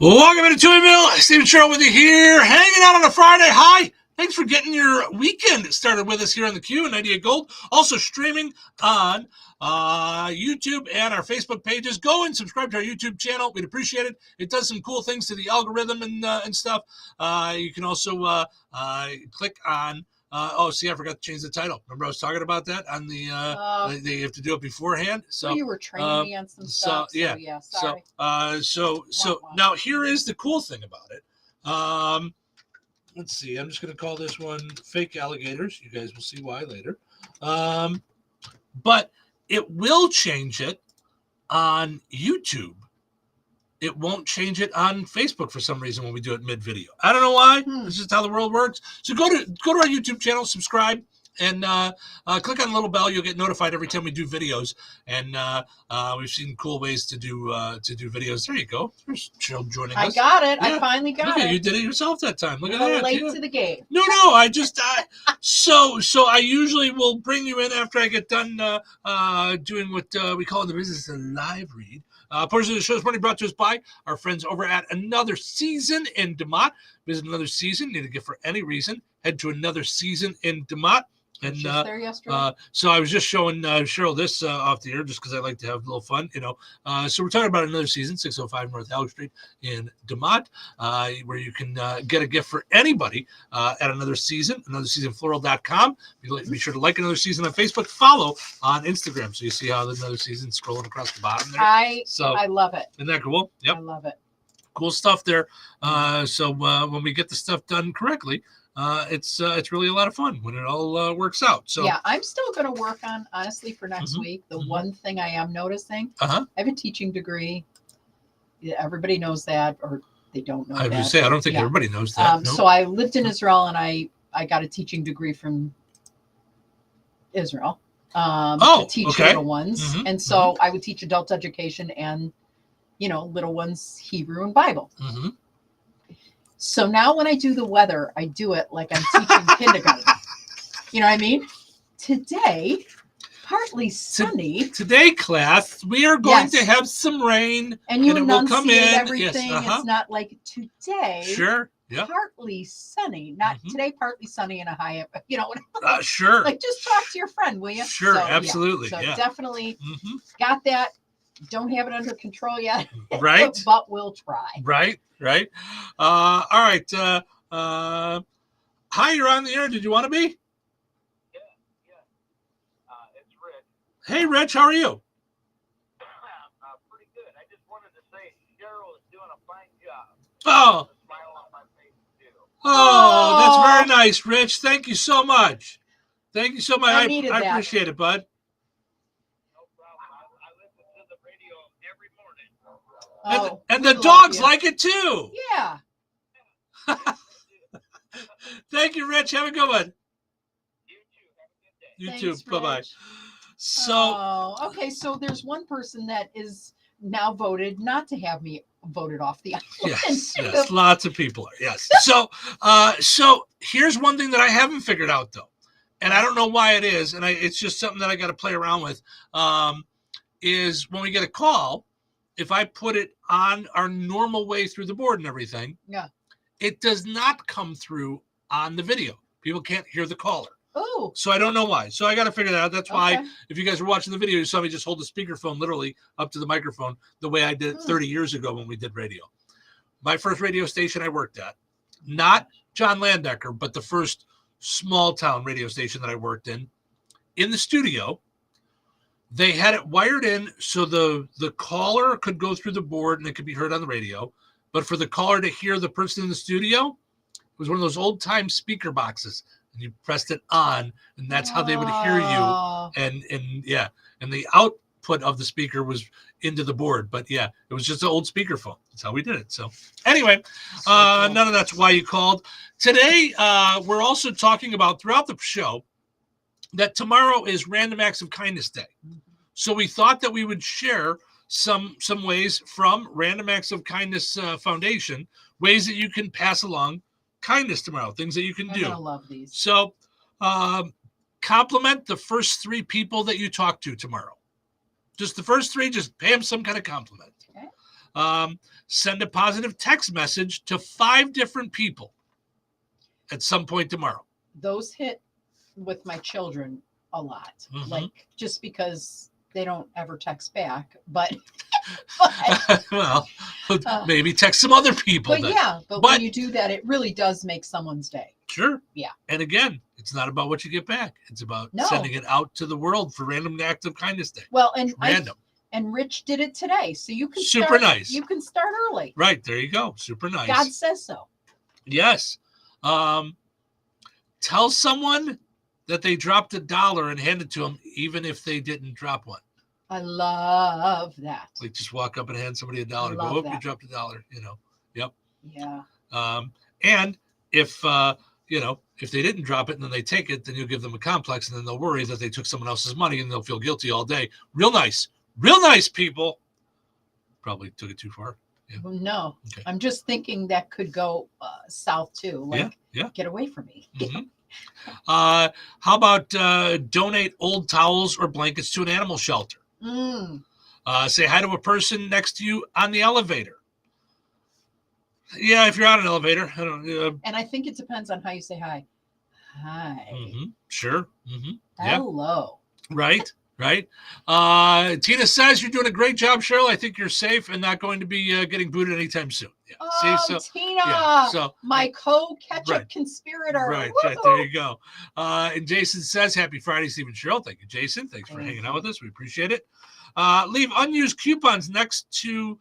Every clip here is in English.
Welcome into Two Mill. Stephen Cheryl with you here, hanging out on a Friday. Hi. Thanks for getting your weekend started with us here on the Q and 98 Gold. Also streaming on YouTube and our Facebook pages. Go and subscribe to our YouTube channel. We'd appreciate it. It does some cool things to the algorithm and stuff. You can also click on. I forgot to change the title. Remember I was talking about that on the. They have to do it beforehand. So you were training me on some stuff. Yeah. Sorry. So now here is the cool thing about it. Let's see. I'm just going to call this one Fake Alligators. You guys will see why later. But it will change it on YouTube. It won't change it on Facebook for some reason when we do it mid-video. I don't know why. This is how the world works. So go to our YouTube channel, subscribe, and click on the little bell. You'll get notified every time we do videos. And we've seen cool ways to do videos. There you go. There's Cheryl joining us. I got it. Yeah. I finally got it. You did it yourself that time. Look at You're that. late to the game. No. So I usually will bring you in after I get done doing what we call in the business a live read. Portion of the show is money brought to us by our friends over at Another Season in DeMott. Visit Another Season. Need a gift for any reason. Head to Another Season in DeMott. And there yesterday. so I was just showing Cheryl this off the air just because I like to have a little fun, So we're talking about Another Season, 605 North Alec Street in DeMott, where you can get a gift for anybody at Another Season, AnotherSeasonFloral.com. Be sure to like Another Season on Facebook, follow on Instagram, so you see how Another Season scrolling across the bottom there. I love it. Isn't that cool? Yep. I love it. Cool stuff there. So when we get the stuff done correctly, it's really a lot of fun when it all works out. So yeah, I'm still going to work on, honestly, for next week. The one thing I am noticing, I have a teaching degree. Everybody knows that, or they don't know that. I would say I don't think everybody knows that. No. So I lived in Israel, and I got a teaching degree from Israel to teach little ones. And so I would teach adult education and, little ones Hebrew and Bible. So now when I do the weather, I do it like I'm teaching kindergarten. You know what I mean? Today, partly sunny. Today, class, we are going to have some rain. And you it will come in. Everything. Yes, It's not like today. Sure. Yeah. Partly sunny. Not today, partly sunny and a high. Sure. Like just talk to your friend, will you? Sure. Absolutely. So definitely got that. Don't have it under control yet. Right. But we'll try. Right. All right. Hi, you're on the air. Did you want to be? Yeah. It's Rich. Hey, Rich, how are you? Pretty good. I just wanted to say Cheryl is doing a fine job. Oh. A smile on my face, too. Oh, that's very nice, Rich. Thank you so much. I appreciate it, bud. And the dogs like it too. Yeah. Thank you, Rich. Have a good one. You too. Have a good day. You too. Bye-bye. So, okay. So there's one person that is now voted not to have me voted off the island. Yes. Lots of people are. Yes. So here's one thing that I haven't figured out though, and I don't know why it is, and it's just something that I got to play around with. Is when we get a call. If I put it on our normal way through the board and everything, it does not come through on the video. People can't hear the caller. Oh. So I don't know why. So I got to figure that out. That's why if you guys were watching the video, you saw me just hold the speakerphone literally up to the microphone the way I did it 30 years ago when we did radio. My first radio station I worked at, not John Landecker, but the first small town radio station that I worked in the studio. They had it wired in so the caller could go through the board and it could be heard on the radio. But for the caller to hear the person in the studio, it was one of those old time speaker boxes. And you pressed it on, and that's how they would hear you. And the output of the speaker was into the board. But yeah, it was just an old speakerphone. That's how we did it. So anyway, none of that's why you called. Today, we're also talking about throughout the show that tomorrow is Random Acts of Kindness Day. So we thought that we would share some ways from Random Acts of Kindness Foundation, ways that you can pass along kindness tomorrow, things that you can do. I love these. So compliment the first 3 people that you talk to tomorrow. Just the first 3, just pay them some kind of compliment. Okay. Send a positive text message to 5 different people at some point tomorrow. Those hit with my children a lot, like just because they don't ever text back, but well, maybe text some other people. But when you do that, it really does make someone's day. Sure. Yeah. And again, it's not about what you get back. It's about sending it out to the world for Random Act of Kindness Day. Well, and random. And Rich did it today, so you can super nice. You can start early. Right there, you go. Super nice. God says so. Yes. Tell someone that they dropped $1 and hand it to them, even if they didn't drop one. I love that. Like just walk up and hand somebody $1. Go, oh, you dropped $1. You know. Yep. Yeah. And if if they didn't drop it and then they take it, then you'll give them a complex, and then they'll worry that they took someone else's money and they'll feel guilty all day. Real nice people. Probably took it too far. Yeah. No, okay. I'm just thinking that could go south too. Like, get away from me. How about donate old towels or blankets to an animal shelter? Say hi to a person next to you on the elevator. Yeah, if you're on an elevator. I don't. And I think it depends on how you say hi. Hi. Sure. Hello. Yeah. Right. Tina says you're doing a great job, Cheryl. I think you're safe and not going to be getting booted anytime soon. Yeah. Oh, Tina, my co-ketchup conspirator. Right. There you go. And Jason says, happy Friday, Steve and Cheryl. Thank you, Jason. Thanks for hanging out with us. We appreciate it. Leave unused coupons next to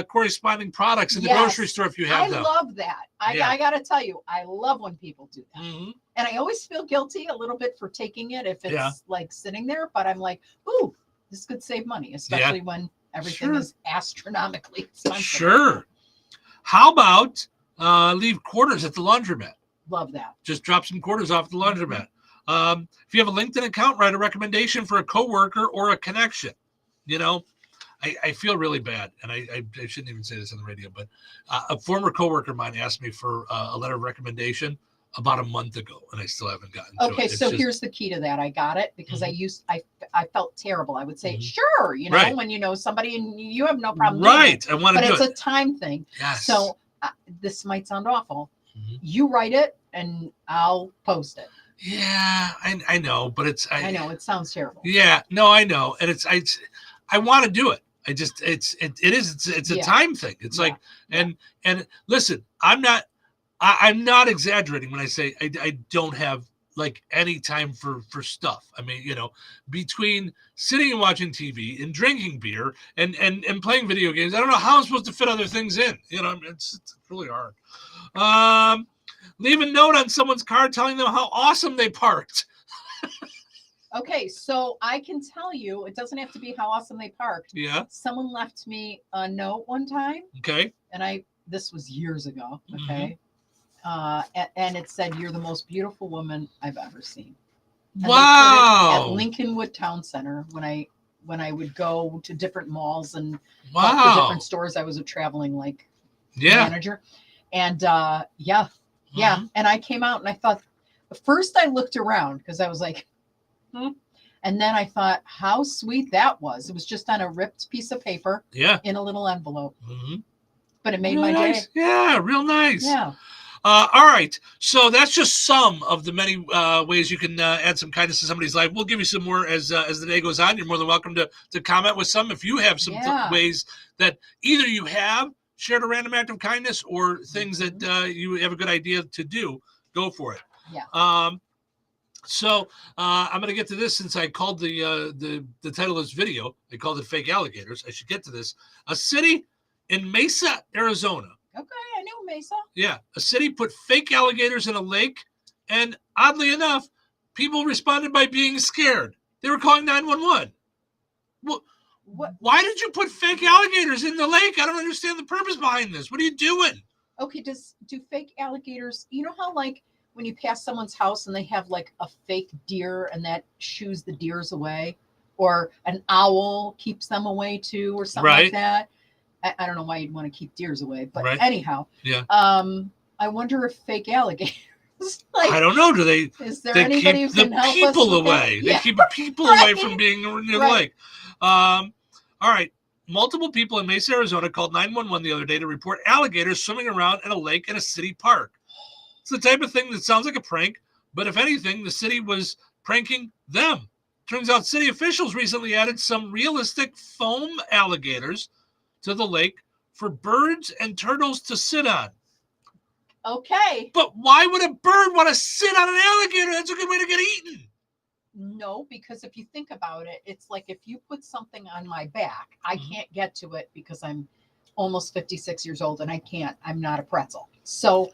corresponding products in the grocery store if you have them. I love that. I got to tell you, I love when people do that. And I always feel guilty a little bit for taking it if it's like sitting there, but I'm like, ooh, this could save money, especially when everything is astronomically expensive. Sure. How about leave quarters at the laundromat? Love that. Just drop some quarters off at the laundromat. If you have a LinkedIn account, write a recommendation for a coworker or a connection. You know, I feel really bad, and I shouldn't even say this on the radio, but a former coworker of mine asked me for a letter of recommendation about a month ago, and I still haven't gotten to it. Okay, so here's the key to that. I got it because I felt terrible. I would say, sure, you know, when you know somebody and you have no problem. Right, I want to do it. But it's a time thing. Yes. So this might sound awful. You write it, and I'll post it. Yeah, I know, but I know it sounds terrible. Yeah, no, I know, and I want to do it. It is a time thing. It's like, and listen, I'm not exaggerating when I say I don't have like any time for stuff. I mean, you know, between sitting and watching TV and drinking beer and playing video games, I don't know how I'm supposed to fit other things in. You know, it's really hard. Leave a note on someone's car telling them how awesome they parked. Okay, so I can tell you, it doesn't have to be how awesome they parked. Yeah. Someone left me a note one time. Okay. And this was years ago. Okay. And it said, "You're the most beautiful woman I've ever seen." And wow. At Lincolnwood Town Center when I would go to different malls and to different stores. I was a traveling manager. And and I came out and I thought, first I looked around because I was like, and then I thought how sweet that was. It was just on a ripped piece of paper in a little envelope. But it made my day. Yeah, real nice. Yeah. All right. So that's just some of the many ways you can add some kindness to somebody's life. We'll give you some more as the day goes on. You're more than welcome to comment with some. If you have some ways that either you have shared a random act of kindness or things that you have a good idea to do, go for it. Yeah. So I'm going to get to this since I called the title of this video. I called it Fake Alligators. I should get to this. A city in Mesa, Arizona. Okay, I know Mesa. Yeah, a city put fake alligators in a lake, and oddly enough, people responded by being scared. They were calling 911. Well, why did you put fake alligators in the lake? I don't understand the purpose behind this. What are you doing? Okay, do fake alligators, you know how like when you pass someone's house and they have like a fake deer and that shoos the deers away, or an owl keeps them away too, or something like that? I don't know why you'd want to keep deers away, but anyhow, I wonder if fake alligators, I don't know. Do they? Is there anybody who can help us away? They keep people away from being near the lake. All right. multiple people in Mesa, Arizona called 911 the other day to report alligators swimming around in a lake in a city park. It's the type of thing that sounds like a prank, but if anything, the city was pranking them. Turns out city officials recently added some realistic foam alligators to the lake for birds and turtles to sit on. Okay. But why would a bird want to sit on an alligator? That's a good way to get eaten. No, because if you think about it, it's like if you put something on my back, I can't get to it because I'm almost 56 years old and I'm not a pretzel. So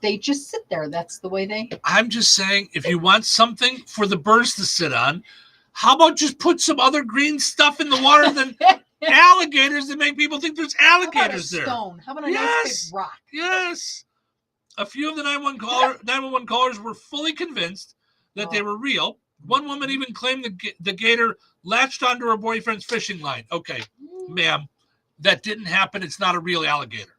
they just sit there. That's the way they. I'm just saying, if you want something for the birds to sit on, how about just put some other green stuff in the water than alligators that make people think there's alligators there? How about a stone? How about a nice big rock? Yes. A few of the 911 callers were fully convinced that they were real. One woman even claimed the gator latched onto her boyfriend's fishing line. Okay, ma'am, that didn't happen. It's not a real alligator.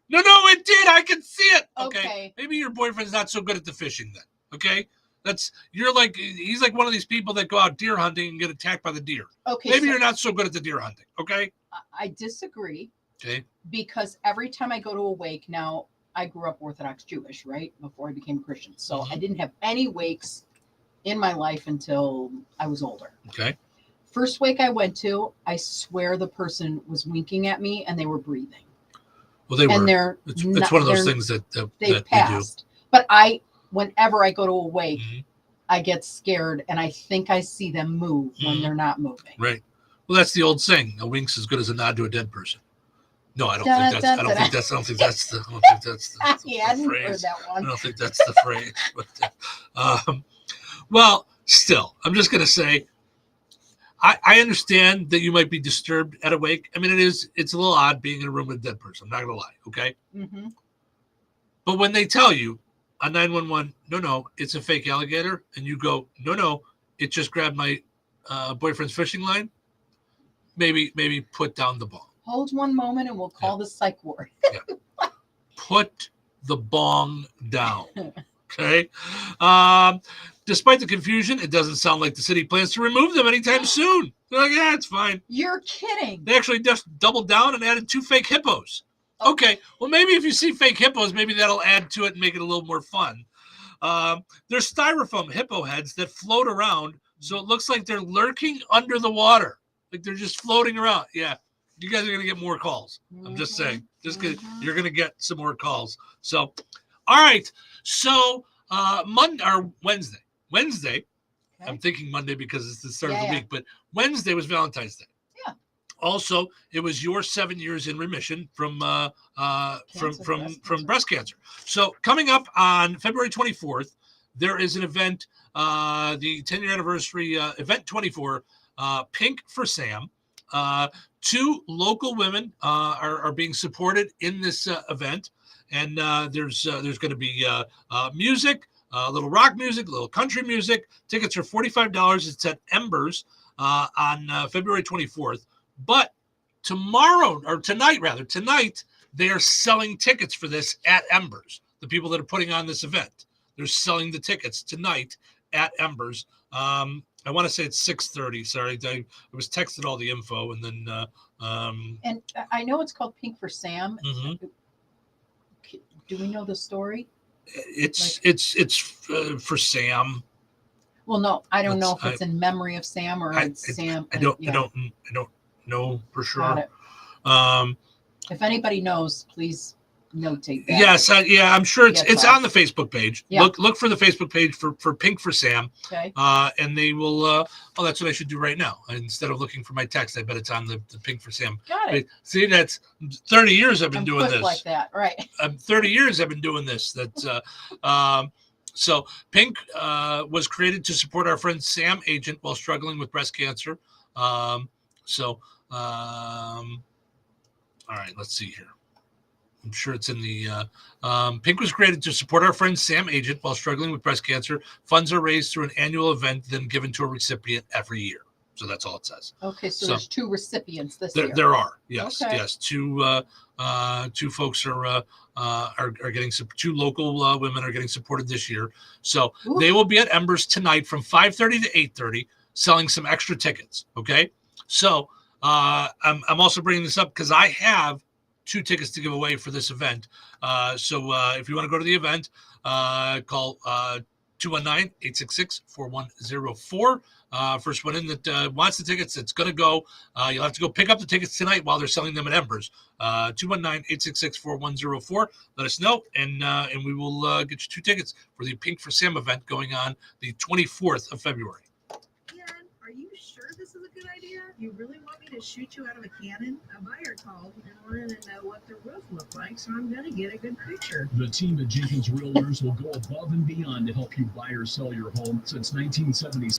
No, it did. I can see it. Okay. Maybe your boyfriend's not so good at the fishing then. Okay. He's like one of these people that go out deer hunting and get attacked by the deer. Okay. Maybe you're not so good at the deer hunting. Okay. I disagree. Okay. Because every time I go to a wake now, I grew up Orthodox Jewish, right? Before I became a Christian. So I didn't have any wakes in my life until I was older. Okay. First wake I went to, I swear the person was winking at me and they were breathing. Well, they were. It's one of those things that they passed. But whenever I go to a wake, I get scared and I think I see them move when they're not moving. Right. Well, that's the old saying: a wink's as good as a nod to a dead person. No, I don't think that's the I hadn't heard that one. I don't think that's the phrase. But well, still, I'm just going to say, I understand that you might be disturbed at a wake. I mean, it's a little odd being in a room with a dead person. I'm not going to lie. Okay. Mm-hmm. But when they tell you on 911, no, it's a fake alligator, and you go, no, it just grabbed my boyfriend's fishing line. Maybe put down the ball. Hold one moment and we'll call the psych ward. Put the bong down. Okay. Despite the confusion, it doesn't sound like the city plans to remove them anytime soon. They're like, yeah, it's fine. You're kidding. They actually just doubled down and added 2 fake hippos. Okay. Well, maybe if you see fake hippos, maybe that'll add to it and make it a little more fun. There's styrofoam hippo heads that float around, so it looks like they're lurking under the water. Like they're just floating around. Yeah. You guys are going to get more calls. I'm just saying. You're going to get some more calls. So, all right. So, Wednesday. Okay. I'm thinking Monday because it's the start of the week, but Wednesday was Valentine's Day. Yeah. Also, it was your 7 years in remission from breast cancer. So, coming up on February 24th, there is an event, the 10-year anniversary event 24, Pink for Sam. 2 local women are being supported in this event, and there's going to be music, a little rock music, a little country music. Tickets are $45. It's at Embers on February 24th. But tonight they are selling tickets for this at Embers. The people that are putting on this event, they're selling the tickets tonight at Embers. I want to say it's 6:30. Sorry, I was texted all the info, and then. And I know it's called Pink for Sam. Mm-hmm. Do we know the story? It's for Sam. Well, no, I don't know if it's in memory of Sam or it's Sam. I don't know for sure. If anybody knows, please notate that. Yes, I'm sure it's on the Facebook page. Yeah. Look for the Facebook page for Pink for Sam. Okay. And they will. That's what I should do right now. Instead of looking for my text, I bet it's on the Pink for Sam. Got it. See, that's 30 years I've been doing this. Like that, right? 30 years I've been doing this. So Pink was created to support our friend Sam Agent while struggling with breast cancer. All right, let's see here. I'm sure it's in the Pink was created to support our friend Sam Agent while struggling with breast cancer. Funds are raised through an annual event, then given to a recipient every year. So that's all it says. Okay, so there's 2 recipients this year. There are, yes, okay. Yes. 2 folks are getting 2 local women are getting supported this year. So they will be at Embers tonight from 5:30 to 8:30, selling some extra tickets. Okay, so I'm also bringing this up because I have 2 tickets to give away for this event. So if you want to go to the event, call 219-866-4104. First one in that wants the tickets, it's going to go. You'll have to go pick up the tickets tonight while they're selling them at Embers. 219-866-4104. Let us know, and we will get you 2 tickets for the Pink for Sam event going on the 24th of February. Aaron, are you sure this is a good idea? You really want me to shoot you out of a cannon? A buyer called and wanted to know what the roof looked like, so I'm going to get a good picture. The team at Jenkins Realtors will go above and beyond to help you buy or sell your home since 1970s.